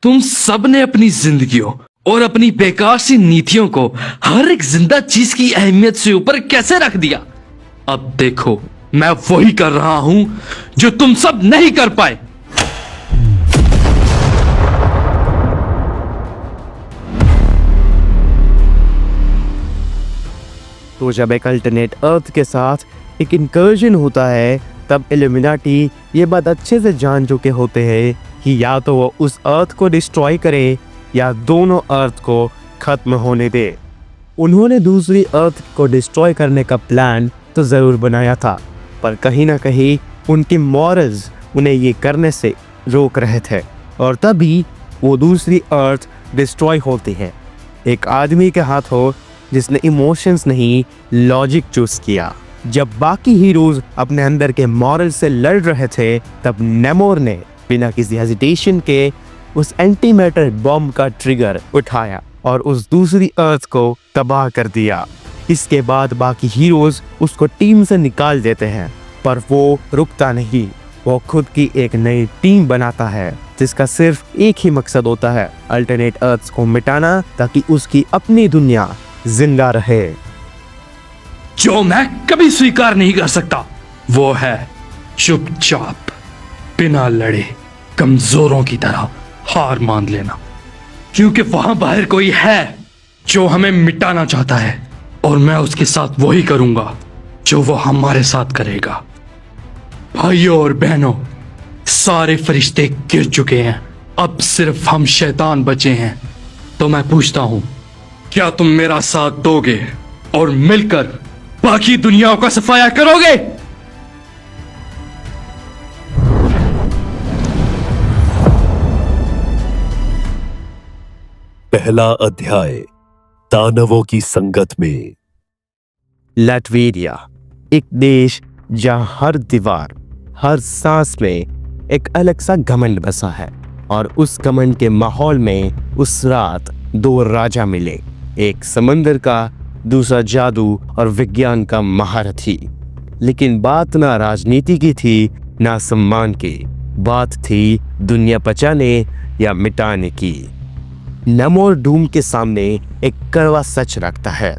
तुम सब ने अपनी जिंदगियों और अपनी बेकार सी नीतियों को हर एक जिंदा चीज की अहमियत से ऊपर कैसे रख दिया। अब देखो, मैं वही कर रहा हूं जो तुम सब नहीं कर पाए। तो जब एक अल्टरनेट अर्थ के साथ एक इंकर्जन होता है, तब इल्यूमिनाटी ये बात अच्छे से जान चुके होते हैं कि या तो वो उस अर्थ को डिस्ट्रॉय करे या दोनों अर्थ को खत्म होने दे। उन्होंने दूसरी अर्थ को डिस्ट्रॉय करने का प्लान तो ज़रूर बनाया था, पर कहीं ना कहीं उनकी मॉरल्स उन्हें ये करने से रोक रहे थे, और तभी वो दूसरी अर्थ डिस्ट्रॉय होती है एक आदमी के हाथों जिसने इमोशंस नहीं लॉजिक चूज किया। जब बाकी हीरोज अपने अंदर के मॉरल से लड़ रहे थे, तब नेमोर ने बिना किसी हेजिटेशन के उस एंटी मैटर बॉम्ब का ट्रिगर उठाया और उस दूसरी अर्थ को तबाह कर दिया। इसके बाद बाकी हीरोज उसको टीम से निकाल देते हैं, पर वो रुकता नहीं। वो खुद की एक नई टीम बनाता है जिसका सिर्फ एक ही मकसद होता है, अल्टरनेट अर्थ्स को मिटाना, ताकि उसकी अपनी दुनिया जिंदा रहे। जो मैं कभी स्वीकार नहीं कर सकता वो है चुपचाप बिना लड़े कमजोरों की तरह हार मान लेना, क्योंकि वहां बाहर कोई है जो हमें मिटाना चाहता है, और मैं उसके साथ वही करूंगा जो वो हमारे साथ करेगा। भाइयों और बहनों, सारे फरिश्ते गिर चुके हैं, अब सिर्फ हम शैतान बचे हैं। तो मैं पूछता हूं, क्या तुम मेरा साथ दोगे और मिलकर बाकी दुनियाओं का सफाया करोगे? पहला अध्याय, दानवों की संगत में। लैटविया, एक देश जहां हर दीवार, हर सांस में एक अलग सा घमंड बसा है, और उस घमंड के माहौल में उस रात दो राजा मिले, एक समंदर का, दूसरा जादू और विज्ञान का महारथी। लेकिन बात ना राजनीति की थी, ना सम्मान की, बात थी दुनिया बचाने या मिटाने की। नेमोर डूम के सामने एक कड़वा सच रखता है,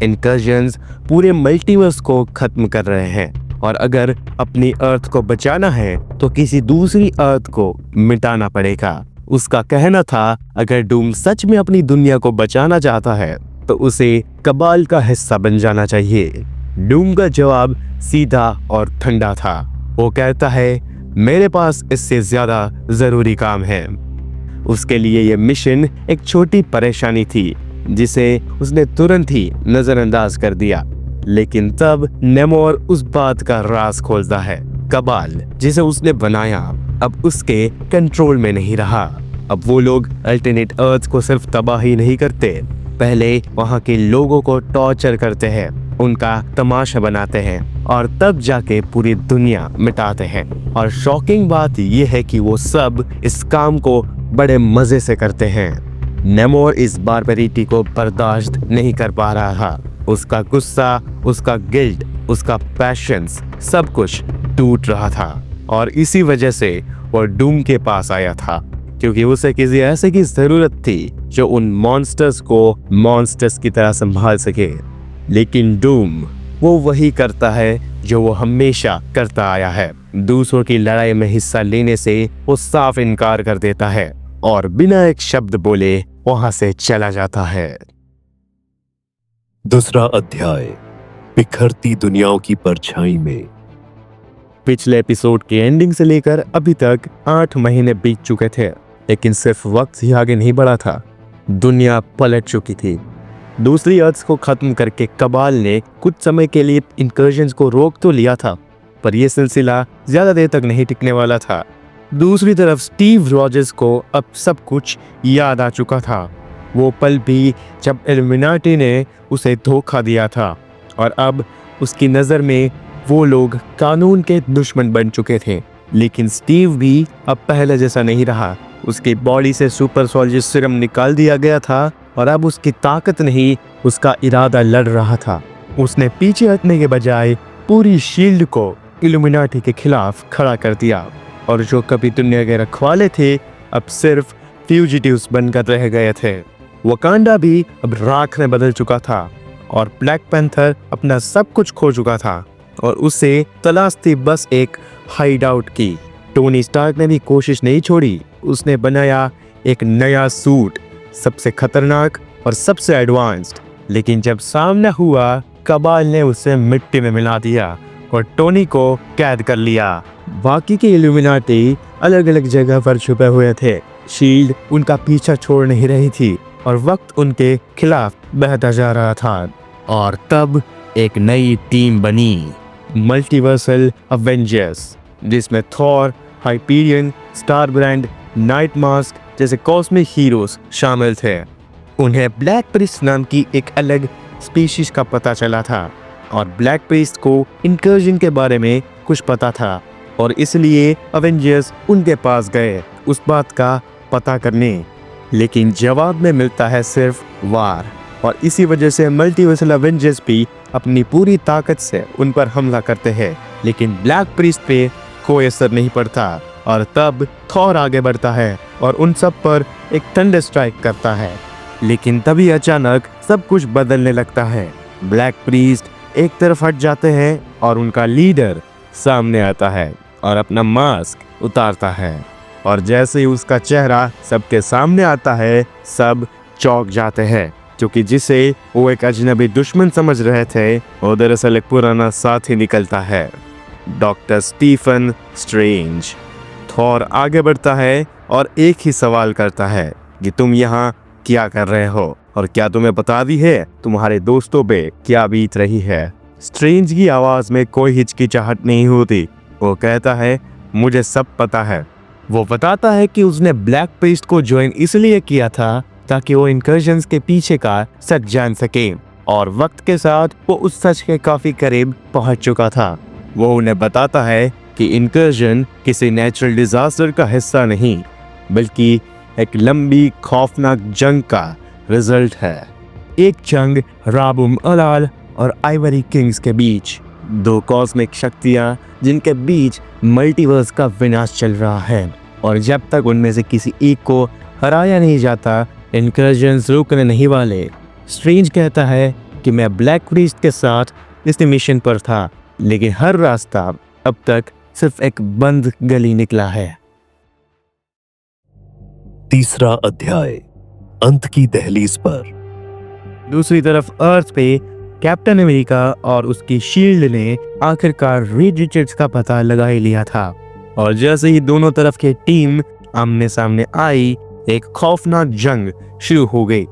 इनकर्जन्स पूरे मल्टीवर्स को खत्म कर रहे हैं, और अगर अपनी अर्थ को बचाना है तो किसी दूसरी अर्थ को मिटाना पड़ेगा। उसका कहना था, अगर डूम सच में अपनी दुनिया को बचाना चाहता है तो उसे कबाल का हिस्सा बन जाना चाहिए। डूम का जवाब सीधा और ठंडा था। वो कहता है, मेरे पास इससे ज्यादा जरूरी काम है। उसके लिए यह मिशन एक छोटी परेशानी थी जिसे उसने तुरंत ही नजरअंदाज कर दिया। लेकिन तब नेमोर उस बात का राज खोलता है, कबाल जिसे उसने बनाया अब उसके कंट्रोल में नहीं रहा। अब वो लोग अल्टरनेट अर्थ को सिर्फ तबाह ही नहीं करते, पहले वहाँ के लोगों को टॉर्चर करते हैं, उनका तमाशा बनाते हैं, और तब जाके पूरी दुनिया मिटाते हैं। और शॉकिंग बात यह है कि वो सब इस काम को बड़े मजे से करते हैं। नेमोर इस बारबरिटी को बर्दाश्त नहीं कर पा रहा था। उसका गुस्सा, उसका गिल्ट, उसका पैशंस, सब कुछ टूट रहा था, और इसी वजह से वो डूम के पास आया था, क्योंकि उसे किसी ऐसे की जरूरत थी जो उन मॉन्स्टर्स को मॉन्स्टर्स की तरह संभाल सके। लेकिन डूम वो वही करता है जो वो हमेशा करता आया है, दूसरों की लड़ाई में हिस्सा लेने से वो साफ इनकार कर देता है और बिना एक शब्द बोले वहां से चला जाता है। दूसरा अध्याय, बिखरती दुनियाओं की परछाई में। पिछले एपिसोड के एंडिंग से लेकर अभी तक 8 महीने बीत चुके थे, लेकिन सिर्फ वक्त ही आगे नहीं बढ़ा था, दुनिया पलट चुकी थी। दूसरी अर्थ को खत्म करके कबाल ने कुछ समय के लिए इंकर्जन्स को रोक तो लिया था, पर यह सिलसिला ज्यादा देर तक नहीं टिकने वाला था। दूसरी तरफ स्टीव रॉजर्स को अब सब कुछ याद आ चुका था, वो पल भी जब इल्यूमिनाटी ने उसे धोखा दिया था, और अब उसकी नज़र में वो लोग कानून के दुश्मन बन चुके थे। लेकिन स्टीव भी अब पहले जैसा नहीं रहा, उसकी बॉडी से सुपर सोल्जर सीरम निकाल दिया गया था, और अब उसकी ताकत नहीं, उसका इरादा लड़ रहा था। उसने पीछे हटने के बजाय पूरी शील्ड को इल्यूमिनाटी के खिलाफ खड़ा कर दिया, और जो कभी दुनिया के रखवाले थे अब सिर्फ फ्यूजिटिव्स बनकर रह गए थे। वकांडा भी अब राख में बदल चुका था और ब्लैक पैंथर अपना सब कुछ खो चुका था और उसे तलाश थी बस एक हाइड आउट की। टोनी स्टार्क ने भी कोशिश नहीं छोड़ी। उसने बनाया एक नया सूट, सबसे खतरनाक और सबसे एडवांस्ड। लेकिन जब सामना हुआ, कबाल ने उसे मिट्टी में मिला दिया और टोनी को कैद कर लिया। बाकी के इल्यूमिनाटी अलग अलग जगह पर छुपे हुए थे। शील्ड उनका पीछा छोड़ नहीं रही थी और वक्त उनके खिलाफ बहता जा रहा था। और तब एक नई टीम बनी, मल्टीवर्सल अवेंजर्स, जिसमें थॉर, हाइपीरियन, स्टारब्रांड, नाइट मास्क जैसे कॉस्मिक हीरोज शामिल थे। उन्हें ब्लैक प्रिस्ट नाम की एक अलग स्पीशीज का पता चला था और ब्लैक प्रिस्ट को इंकर्जन के बारे में कुछ पता था और इसलिए अवेंजर्स उनके पास गए उस बात का पता करने। लेकिन जवाब में मिलता है सिर्फ वार, और इसी वजह से मल्टीवर्सल अवेंजर्स भी अपनी पूरी ताकत से उन पर हमला करते हैं। लेकिन ब्लैक प्रिस्ट पे कोई असर नहीं पड़ता और तब थॉर आगे बढ़ता है और उन सब पर एक थंडर स्ट्राइक करता है। लेकिन तभी अचानक सब कुछ बदलने लगता है। ब्लैक प्रीस्ट एक तरफ हट जाते हैं और उनका लीडर सामने आता है और अपना मास्क उतारता है, और जैसे ही उसका चेहरा सबके सामने आता है, सब चौंक जाते हैं, क्योंकि जिसे वो एक अजनबी दुश्मन समझ रहे थे वो दरअसल एक पुराना साथी निकलता है, डॉक्टर स्टीफन स्ट्रेंज। थॉर आगे बढ़ता है और एक ही सवाल करता है कि तुम यहाँ क्या कर रहे हो और क्या तुम्हें बता दी है तुम्हारे दोस्तों पे क्या बीत रही है। स्ट्रेंज की आवाज में कोई हिचकिचाहट नहीं होती। वो कहता है मुझे सब पता है। वो बताता है कि उसने ब्लैक प्रीस्ट को ज्वाइन इसलिए किया था ताकि वो इंकर्जन्स के पीछे का सच जान सके, और वक्त के साथ वो उस सच के काफी करीब पहुंच चुका था। वो उन्हें बताता है कि इंकर्जन किसी नेचुरल डिजास्टर का हिस्सा नहीं, बल्कि एक लंबी खौफनाक जंग का रिजल्ट है। एक जंग राबुम अलाल और आइवरी किंग्स के बीच, दो कॉस्मिक शक्तियां जिनके बीच मल्टीवर्स का विनाश चल रहा है, और जब तक उनमें से किसी एक को हराया नहीं जाता, इंकर्जन्स रुकने नहीं वाले। स्ट्रेंज कहता है कि मैं ब्लैक प्रीस्ट के साथ इस मिशन पर था, लेकिन हर रास्ता अब तक सिर्फ एक बंद गली निकला है। तीसरा अध्याय, अंत की दहलीज पर। दूसरी तरफ अर्थ पे कैप्टन अमेरिका और उसकी शील्ड ने आखिरकार रीड रिचर्ड्स का पता लगा ही लिया था, और जैसे ही दोनों तरफ की टीम आमने सामने आई, एक खौफनाक जंग शुरू हो गई।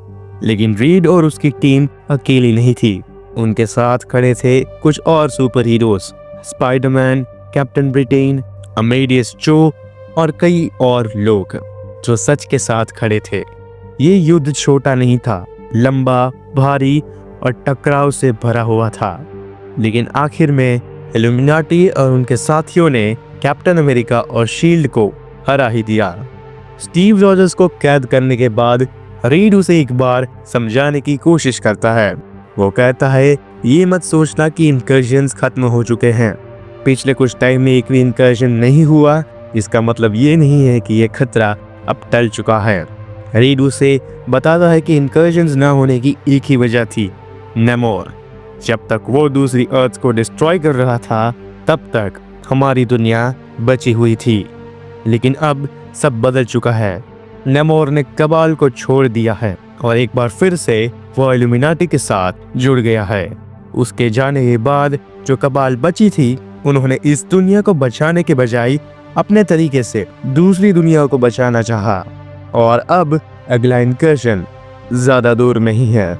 लेकिन रीड और उसकी टीम अकेली नहीं थी। उनके साथ खड़े थे कुछ और super heroes, Spiderman, captain Britain, Amadeus जो और कई और लोग जो सच के साथ खड़े थे। ये युद्ध छोटा नहीं था, लंबा, भारी और टकराव से भरा हुआ था। लेकिन आखिर में इल्यूमिनाटी और उनके साथियों ने कैप्टन अमेरिका और शील्ड को हरा ही दिया। स्टीव रॉजर्स को कैद करने के बाद रीड उसे एक बार समझाने की कोशिश करता है। वो कहता है ये मत सोचना कि इंकर्जन्स खत्म हो चुके हैं। पिछले कुछ टाइम में एक भी इंकर्जन नहीं हुआ, इसका मतलब ये नहीं है कि ये खतरा अब टल चुका है। रीड उसे बताता है कि इंकर्जन्स ना होने की एक ही वजह थी, नेमोर। जब तक वो दूसरी अर्थ को डिस्ट्रॉय कर रहा था, तब तक हमारी दुनिया बची हुई थी। लेकिन अब सब बदल चुका है। नेमोर ने कबाल को छोड़ दिया है और एक बार फिर से वो इल्यूमिनाटी के साथ जुड़ गया है। उसके जाने के बाद जो कबाल बची थी, उन्होंने इस दुनिया को बचाने के बजाय अपने तरीके से दूसरी दुनिया को बचाना चाहा, और अब अगला इंकर्जन ज्यादा दूर नहीं है।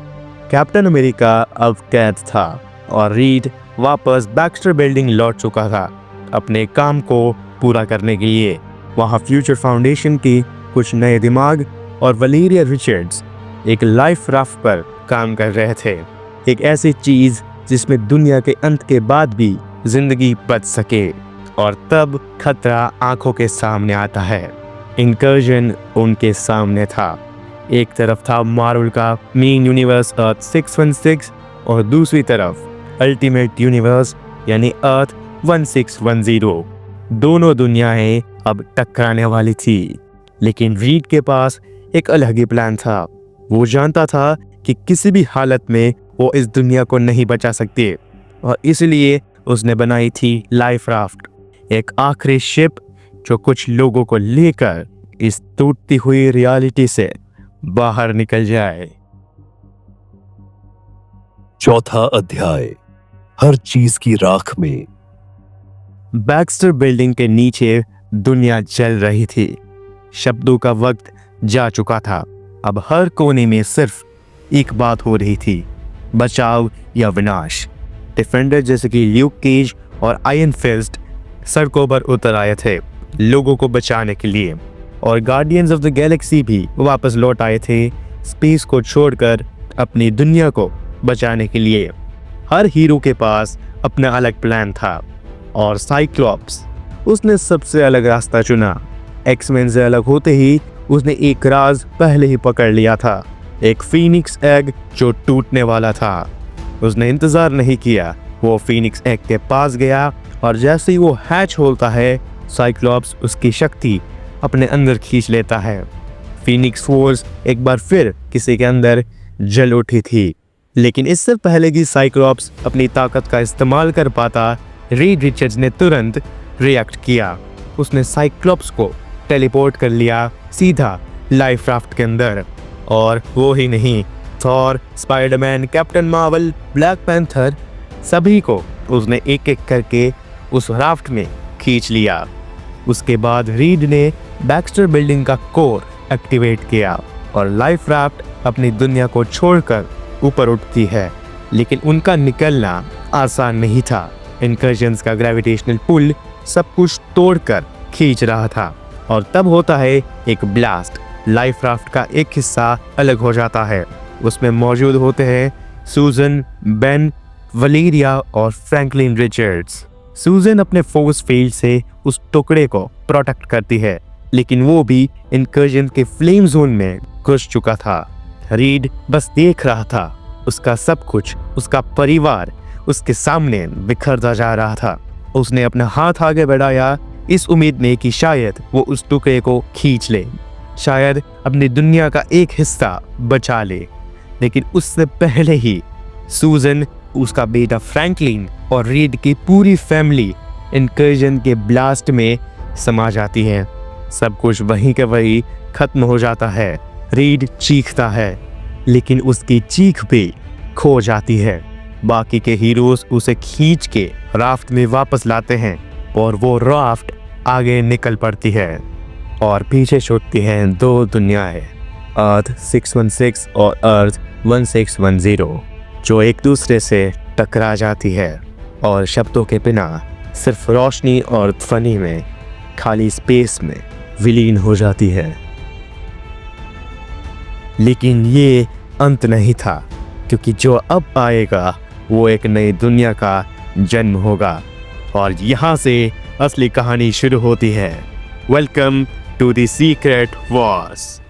कैप्टन अमेरिका अब कैद था और रीड वापस बैक्स्टर बिल्डिंग लौट चुका था अपने काम को पूरा करने के लिए। वहाँ फ्यूचर फाउंडेशन की कुछ नए दिमाग और वलेरिया रिचर्ड्स एक लाइफ राफ्ट पर काम कर रहे थे, एक ऐसी चीज जिसमें दुनिया के अंत के बाद भी जिंदगी बच सके। और तब खतरा आंखों के सामने आता है। इंकर्जन उनके सामने था। एक तरफ था मार्वल का मेन यूनिवर्स अर्थ 616 और दूसरी तरफ अल्टीमेट यूनिवर्स यानी अर्थ 1610। दोनों दुनियाएं अब टकराने वाली थी। लेकिन रीड के पास एक अलग ही प्लान था। वो जानता था कि किसी भी हालत में वो इस दुनिया को नहीं बचा सकती और इसलिए उसने बनाई थी लाइफ राफ्ट, एक आखिरी शिप जो कुछ लोगों को लेकर इस टूटती हुई रियलिटी से बाहर निकल जाए। चौथा अध्याय, हर चीज की राख में। बैक्स्टर बिल्डिंग के नीचे दुनिया जल रही थी। शब्दों का वक्त जा चुका था। अब हर कोने में सिर्फ एक बात हो रही थी, बचाव या विनाश। डिफेंडर जैसे कि ल्यूक केज और आयरन फिस्ट सड़कों पर उतर आए थे लोगों को बचाने के लिए, और गार्डियंस ऑफ द गैलेक्सी भी वापस लौट आए थे स्पेस को छोड़कर अपनी दुनिया को बचाने के लिए। हर हीरो के पास अपना अलग प्लान था और साइक्लॉप्स, उसने सबसे अलग रास्ता चुना। एक्समैन से अलग होते ही उसने एक राज पहले ही पकड़ लिया था, एक फीनिक्स एग जो टूटने वाला था। उसने इंतजार नहीं किया, वो फीनिक्स एग के पास गया और जैसे ही वो हैच होता है साइक्लॉप्स उसकी शक्ति अपने अंदर खींच लेता है। फीनिक्स फोर्स एक बार फिर किसी के अंदर जल उठी थी, लेकिन इससे पहले कि साइक्लॉप्स अपनी ताकत का इस्तेमाल कर पाता, रीड रिचर्ड्स ने तुरंत रिएक्ट किया। उसने साइक्लॉप्स को टेलीपोर्ट कर लिया सीधा लाइफ राफ्ट के अंदर। और वो ही नहीं, Thor, Spiderman, captain Marvel, black panther, सभी को उसने एक एक करके उस राफ्ट में खींच लिया। उसके बाद रीड ने बैक्स्टर बिल्डिंग का कोर एक्टिवेट किया और लाइफ राफ्ट अपनी दुनिया को छोड़कर ऊपर उठती है, लेकिन उनका निकलना आसान नहीं था। इनकर्जन्स का ग्रेविटेशनल पुल सब कुछ तोड़कर खींच रहा था और तब होता है एक ब्लास्ट। लाइफ राफ्ट का एक हिस्सा अलग हो जाता है। उसमें मौजूद होते हैं सूजन, बेन, वलेरिया और फ्रैंकलिन रिचर्ड्स। सूजन अपने फोर्स फील्ड से उस टुकड़े को प्रोटेक्ट करती है, लेकिन वो भी इनकर्जन के फ्लेम जोन में घुस चुका था। रीड बस देख रहा था, उसका सब कुछ, उसका परिवार उसके सामने बिखरता जा रहा था। उसने अपना हाथ आगे बढ़ाया इस उम्मीद में कि शायद वो उस टुकड़े को खींच ले, शायद अपनी दुनिया का एक हिस्सा बचा ले। लेकिन उससे पहले ही सूजन, उसका बेटा फ्रैंकलिन और रीड की पूरी फैमिली इनकर्जन के ब्लास्ट में समा जाती है। सब कुछ वहीं के वहीं खत्म हो जाता है। रीड चीखता है, लेकिन उसकी चीख भी खो जाती है। बाकी के हीरोज उसे खींच के राफ्ट में वापस लाते हैं और वो राफ्ट आगे निकल पड़ती है और पीछे छूटती हैं दो दुनियाएं, अर्थ 616 और अर्थ 1610, जो एक दूसरे से टकरा जाती है और शब्दों के बिना सिर्फ रोशनी और ध्वनि में खाली स्पेस में विलीन हो जाती है। लेकिन ये अंत नहीं था, क्योंकि जो अब आएगा वो एक नई दुनिया का जन्म होगा और यहाँ से असली कहानी शुरू होती है। Welcome to the secret Wars.